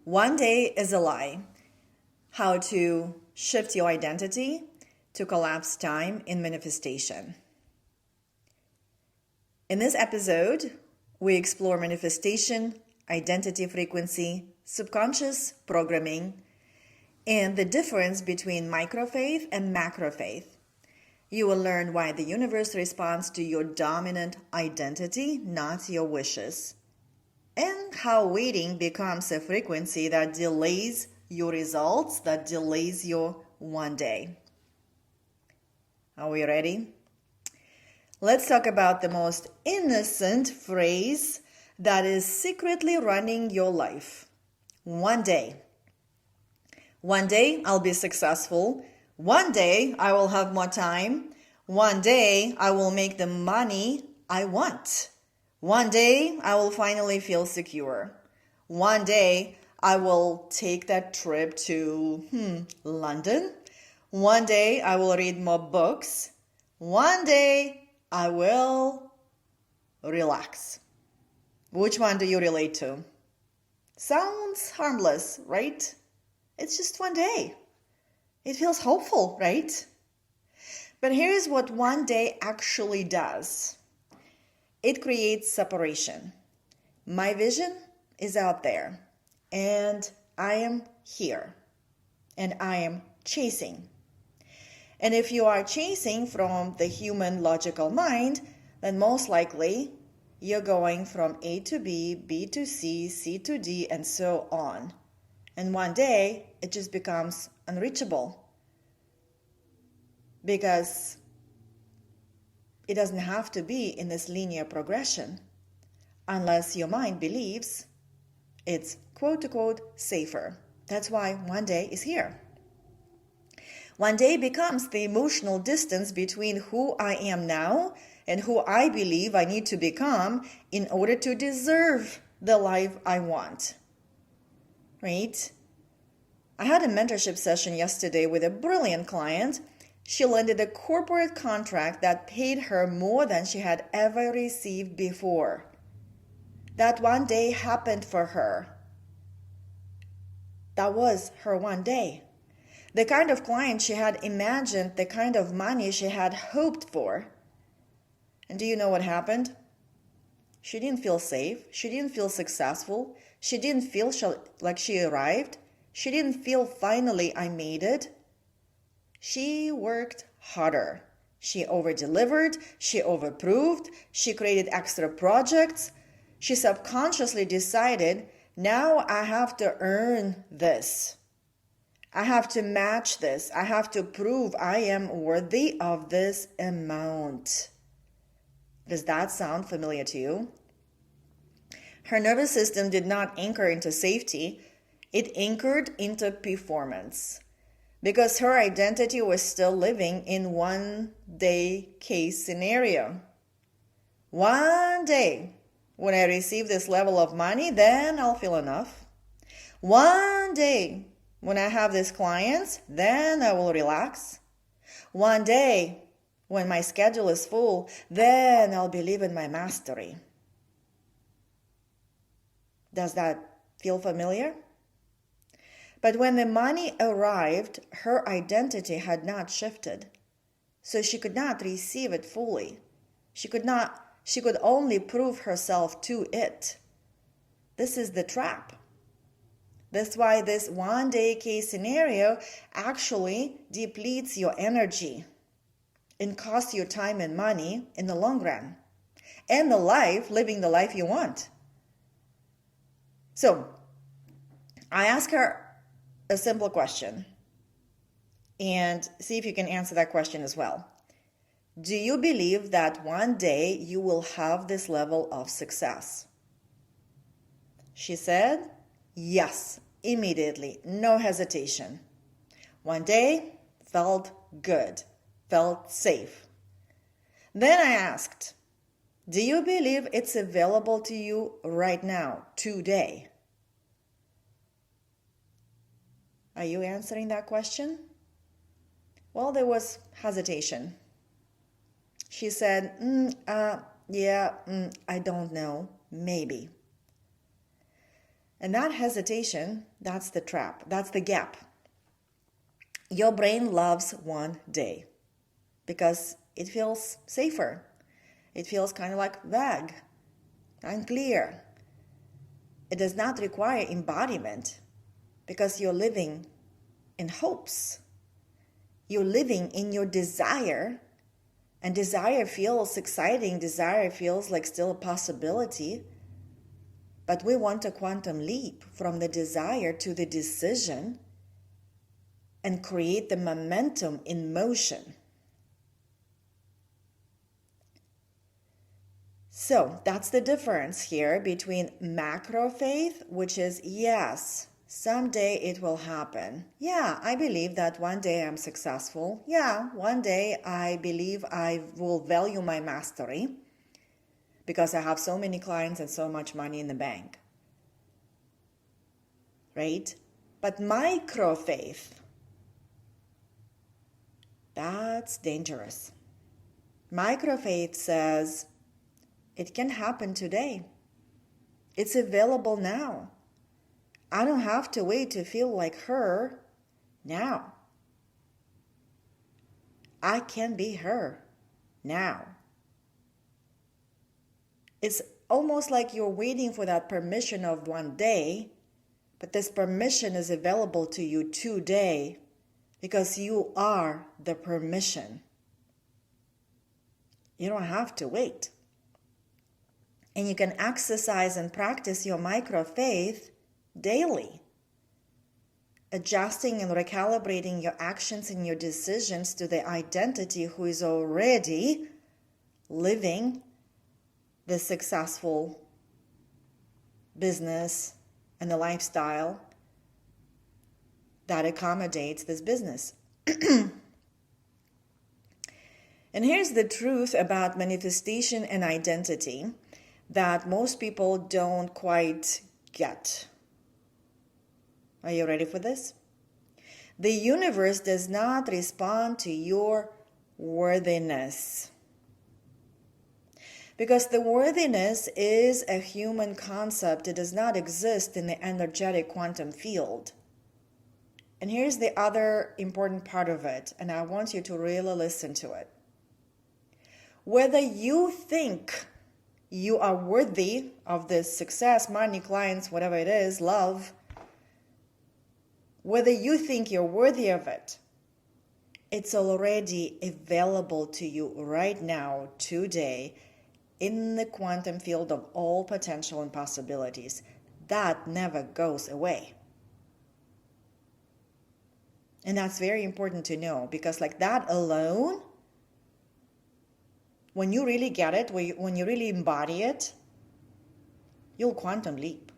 One day is a lie. How to shift your identity to collapse time in manifestation. In this episode, we explore manifestation, identity frequency, subconscious programming, and the difference between microfaith and macrofaith. You will learn why the universe responds to your dominant identity, not your wishes, and how waiting becomes a frequency that delays your results, that delays your one day. Are we ready? Let's talk about the most innocent phrase that is secretly running your life. One day. One day I'll be successful. One day I will have more time. One day I will make the money I want. One day I will finally feel secure. One day I will take that trip to London. One day I will read more books. One day I will relax. Which one do you relate to? Sounds harmless, right? It's just one day. It feels hopeful, right? But here's what one day actually does. It creates separation. My vision is out there, and I am here, and I am chasing. And if you are chasing from the human logical mind, then most likely you're going from A to B, B to C, C to D, and so on. And one day, it just becomes unreachable because it doesn't have to be in this linear progression unless your mind believes it's quote-unquote safer. That's why one day is here. One day becomes the emotional distance between who I am now and who I believe I need to become in order to deserve the life I want. Right? I had a mentorship session yesterday with a brilliant client. She landed a corporate contract that paid her more than she had ever received before. That one day happened for her. That was her one day. The kind of client she had imagined, the kind of money she had hoped for. And do you know what happened? She didn't feel safe. She didn't feel successful. She didn't feel like she arrived. She didn't feel finally I made it. She worked harder. She over-delivered. She over-proved. She created extra projects. She subconsciously decided, now I have to earn this. I have to match this. I have to prove I am worthy of this amount. Does that sound familiar to you? Her nervous system did not anchor into safety. It anchored into performance. Because her identity was still living in one day case scenario. One day, when I receive this level of money, then I'll feel enough. One day, when I have these clients, then I will relax. One day, when my schedule is full, then I'll believe in my mastery. Does that feel familiar? But when the money arrived, her identity had not shifted. So she could not receive it fully. She could only prove herself to it. This is the trap. That's why this one day case scenario actually depletes your energy and costs you time and money in the long run. And living the life you want. So, I asked her a simple question and see if you can answer that question as well. Do you believe that one day you will have this level of success? She said, yes, immediately, no hesitation. One day felt good, felt safe. Then I asked, do you believe it's available to you right now, today? Are you answering that question? Well, there was hesitation. She said, I don't know, maybe. And that hesitation, that's the trap, that's the gap. Your brain loves one day because it feels safer. It feels kind of like vague, unclear. It does not require embodiment because you're living in hopes. You're living in your desire, and desire feels exciting. Desire feels like still a possibility. But we want a quantum leap from the desire to the decision and create the momentum in motion. So that's the difference here between macro faith, which is yes, someday it will happen. Yeah, I believe that one day I'm successful. Yeah, one day I believe I will value my mastery because I have so many clients and so much money in the bank. Right? But micro faith, that's dangerous. Micro faith says it can happen today. It's available now. I don't have to wait to feel like her now. I can be her now. It's almost like you're waiting for that permission of one day, but this permission is available to you today because you are the permission. You don't have to wait. And you can exercise and practice your micro faith daily, adjusting and recalibrating your actions and your decisions to the identity who is already living the successful business and the lifestyle that accommodates this business. And here's the truth about manifestation and identity that most people don't quite get. Are you ready for this? The universe does not respond to your worthiness. Because the worthiness is a human concept. It does not exist in the energetic quantum field. And here's the other important part of it, and I want you to really listen to it. Whether you think you are worthy of this success, money, clients, whatever it is, love, whether you think you're worthy of it, it's already available to you right now, today, in the quantum field of all potential and possibilities. That never goes away. And that's very important to know, because like that alone, when you really get it, when you really embody it, you'll quantum leap.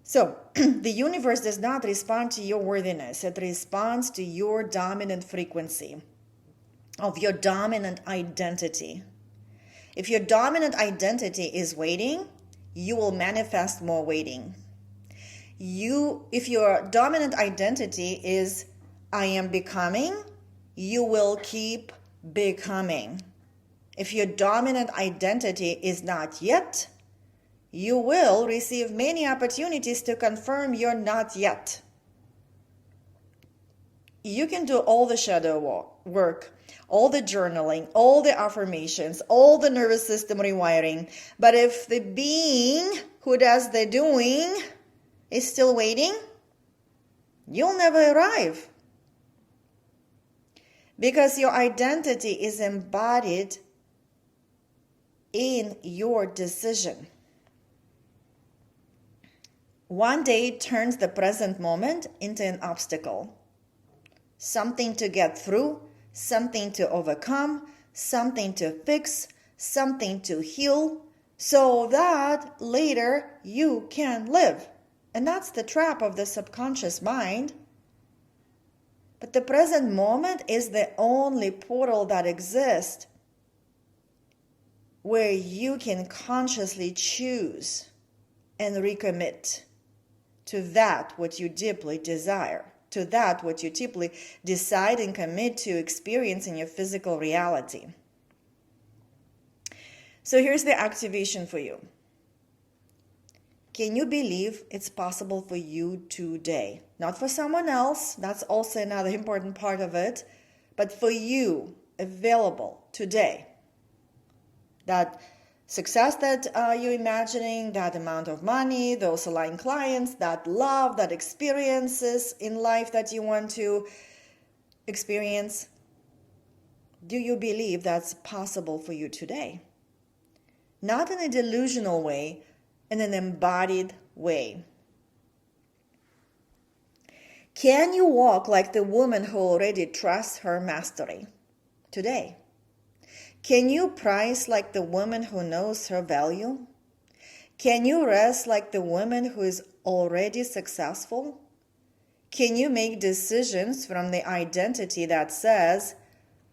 So, the universe does not respond to your worthiness. It responds to your dominant frequency of your dominant identity. If your dominant identity is waiting, you will manifest more waiting. If your dominant identity is I am becoming, you will keep becoming. If your dominant identity is not yet, you will receive many opportunities to confirm you're not yet. You can do all the shadow work, all the journaling, all the affirmations, all the nervous system rewiring, but if the being who does the doing is still waiting, you'll never arrive. Because your identity is embodied in your decision. One day turns the present moment into an obstacle. Something to get through, something to overcome, something to fix, something to heal, so that later you can live. And that's the trap of the subconscious mind. But the present moment is the only portal that exists where you can consciously choose and recommit to that what you deeply desire, to that what you deeply decide and commit to experience in your physical reality. So here's the activation for you. Can you believe it's possible for you today? Not for someone else, that's also another important part of it, but for you, available today. That success that you're imagining, that amount of money, those aligned clients, that love, that experiences in life that you want to experience, do you believe that's possible for you today? Not in a delusional way, in an embodied way. Can you walk like the woman who already trusts her mastery today? Can you price like the woman who knows her value? Can you rest like the woman who is already successful? Can you make decisions from the identity that says,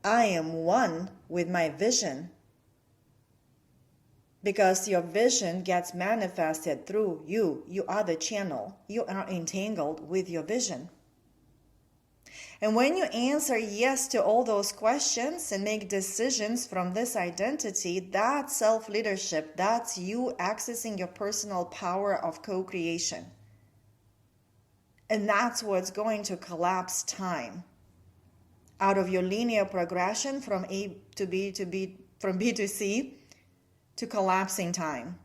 I am one with my vision? Because your vision gets manifested through you. You are the channel. You are entangled with your vision. And when you answer yes to all those questions and make decisions from this identity, that's self-leadership. That's you accessing your personal power of co-creation. And that's what's going to collapse time out of your linear progression from A to B to B, from B to C, to collapsing time.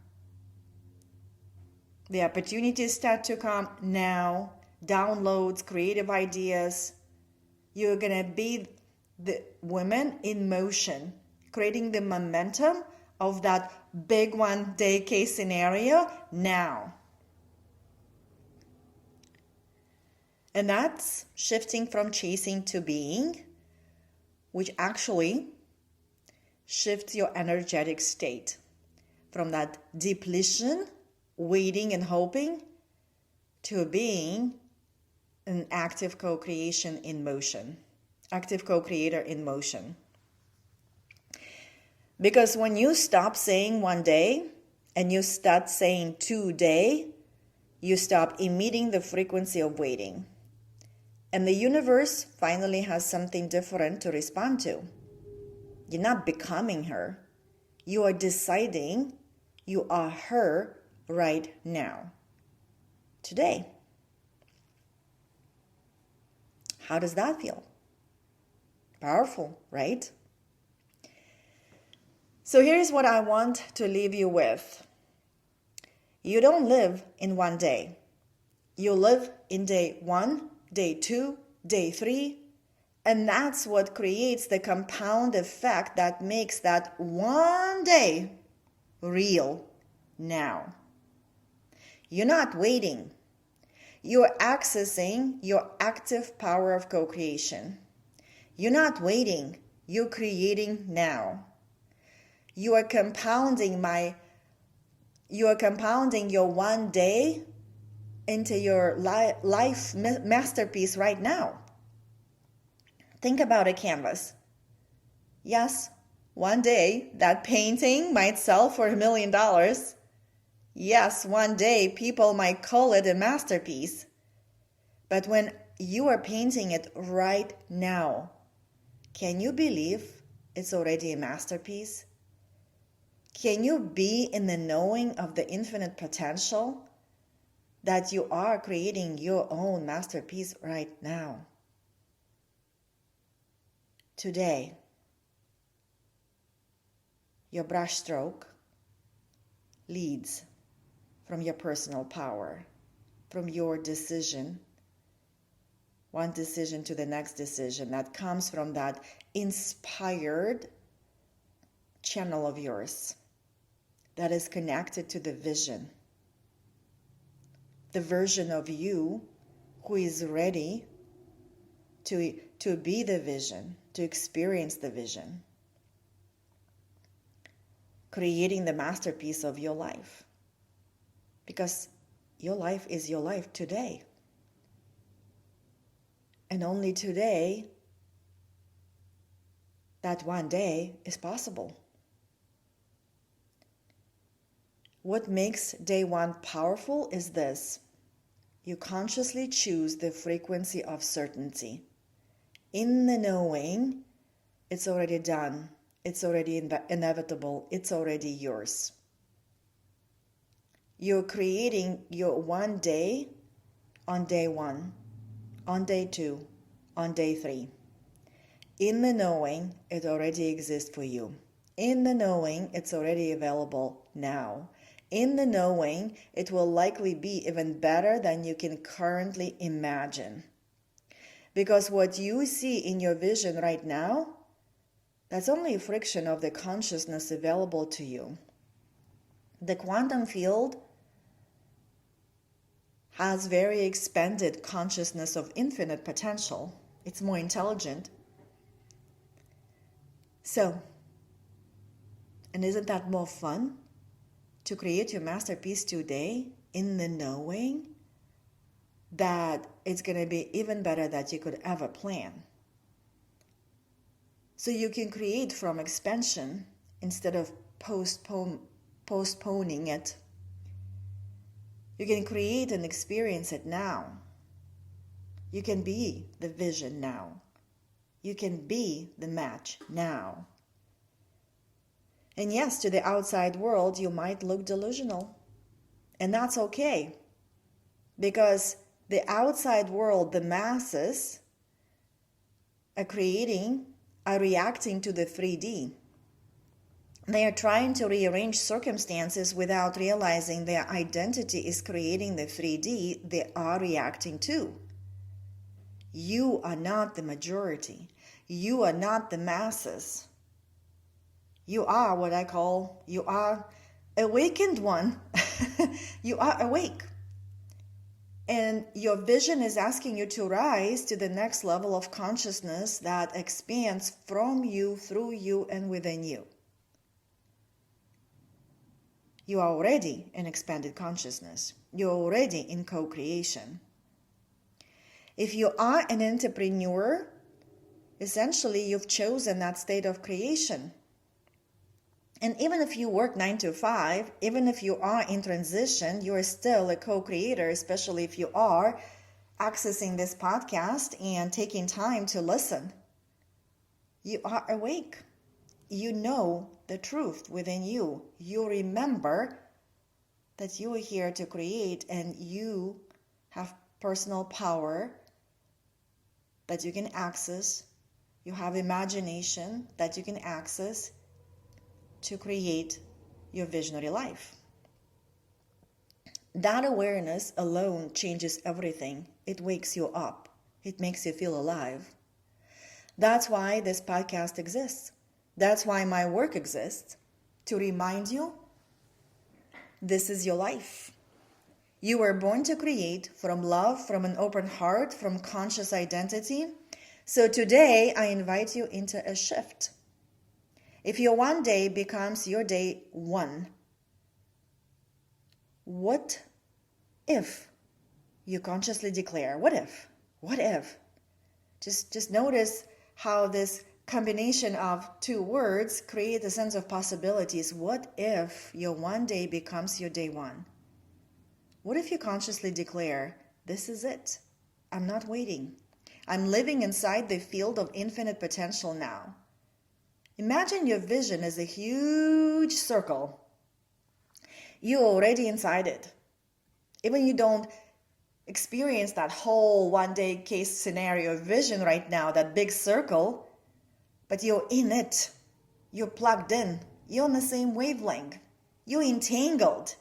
The opportunities start to come now, downloads, creative ideas. You're going to be the women in motion, creating the momentum of that big one day case scenario now. And that's shifting from chasing to being, which actually shifts your energetic state from that depletion, waiting and hoping, to being an active co-creation in motion, active co-creator in motion. Because when you stop saying one day and you start saying today, you stop emitting the frequency of waiting. And the universe finally has something different to respond to. You're not becoming her. You are deciding you are her right now, today. How does that feel? Powerful, right? So here's what I want to leave you with. You don't live in one day. You live in day 1, day 2, day 3, and that's what creates the compound effect that makes that one day real now. You're not waiting. You're accessing your active power of co-creation. You're not waiting. You're creating now. You are compounding your one day into your life masterpiece right now. Think about a canvas. Yes, one day that painting might sell for $1 million. Yes, one day people might call it a masterpiece. But when you are painting it right now, can you believe it's already a masterpiece? Can you be in the knowing of the infinite potential that you are creating your own masterpiece right now? Today, your brushstroke leads from your personal power, from your decision, one decision to the next decision that comes from that inspired channel of yours that is connected to the vision, the version of you who is ready to be the vision, to experience the vision, creating the masterpiece of your life. Because your life is your life today. And only today, that one day is possible. What makes day one powerful is this. You consciously choose the frequency of certainty. In the knowing, it's already done. It's already inevitable. It's already yours. You're creating your one day on day 1, on day 2, on day 3. In the knowing, it already exists for you. In the knowing, it's already available now. In the knowing, it will likely be even better than you can currently imagine. Because what you see in your vision right now, that's only a fraction of the consciousness available to you. The quantum field has very expanded consciousness of infinite potential. It's more intelligent. So, and isn't that more fun to create your masterpiece today in the knowing that it's going to be even better than you could ever plan? So you can create from expansion instead of postponing it. You can create and experience it now. You can be the vision now. You can be the match now. And yes, to the outside world, you might look delusional. And that's okay. Because the outside world, the masses, are reacting to the 3D. They are trying to rearrange circumstances without realizing their identity is creating the 3D they are reacting to. You are not the majority. You are not the masses. You are what I call, you are awakened one. You are awake. And your vision is asking you to rise to the next level of consciousness that expands from you, through you, and within you. You are already in expanded consciousness. You're already in co-creation. If you are an entrepreneur, essentially you've chosen that state of creation. And even if you work 9 to 5, even if you are in transition, you are still a co-creator, especially if you are accessing this podcast and taking time to listen. You are awake. You know the truth within you. You remember that you are here to create and you have personal power that you can access. You have imagination that you can access to create your visionary life. That awareness alone changes everything. It wakes you up. It makes you feel alive. That's why this podcast exists. That's why my work exists, to remind you this is your life. You were born to create from love, from an open heart, from conscious identity. So today I invite you into a shift. If your one day becomes your day 1, what if you consciously declare, what if? What if? Just notice how this combination of 2 words create a sense of possibilities. What if your one day becomes your day 1? What if you consciously declare, this is it. I'm not waiting. I'm living inside the field of infinite potential now. Imagine your vision as a huge circle. You're already inside it. Even you don't experience that whole one-day case scenario vision right now, that big circle, but you're in it. You're plugged in. You're on the same wavelength. You're entangled.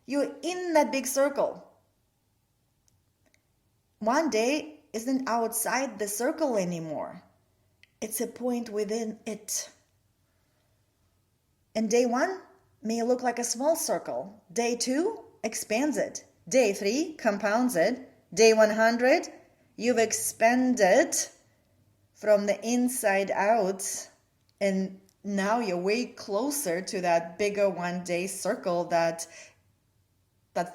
You're in that big circle. One day isn't outside the circle anymore. It's a point within it. And day 1 may look like a small circle. Day 2 expands it. Day 3 compounds it. Day 100, you've expanded from the inside out, and now you're way closer to that bigger one-day circle that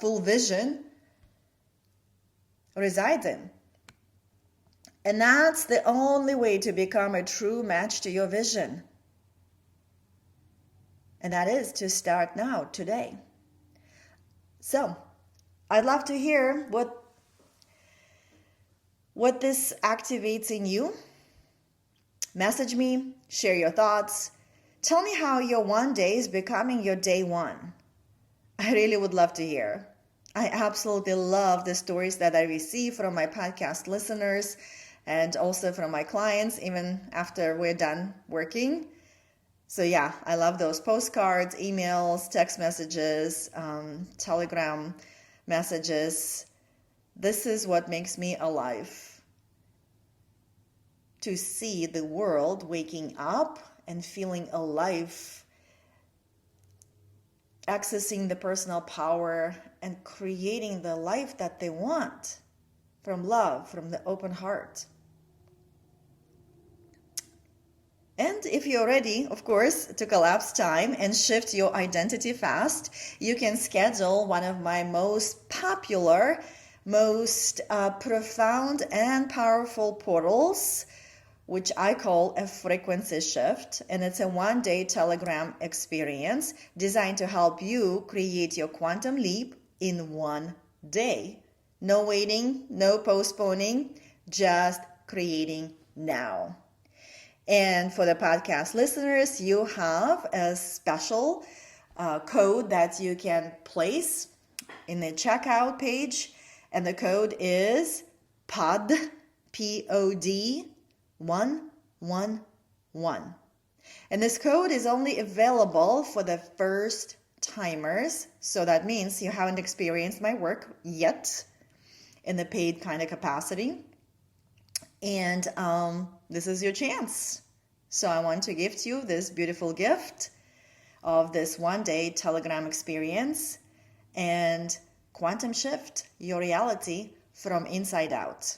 full vision resides in. And that's the only way to become a true match to your vision. And that is to start now, today. So, I'd love to hear what this activates in you. Message me, share your thoughts. Tell me how your one day is becoming your day 1. I really would love to hear. I absolutely love the stories that I receive from my podcast listeners and also from my clients, even after we're done working. So yeah, I love those postcards, emails, text messages, Telegram messages. This is what makes me alive. To see the world waking up and feeling alive, accessing the personal power and creating the life that they want from love, from the open heart. And if you're ready, of course, to collapse time and shift your identity fast, you can schedule one of my most popular, most profound and powerful portals, which I call a frequency shift. And it's a one-day Telegram experience designed to help you create your quantum leap in one day. No waiting, no postponing, just creating now. And for the podcast listeners, you have a special code that you can place in the checkout page. And the code is POD, P-O-D, 111. And this code is only available for the first timers. So that means you haven't experienced my work yet in the paid kind of capacity. And this is your chance. So I want to gift you this beautiful gift of this one-day Telegram experience and quantum shift your reality from inside out.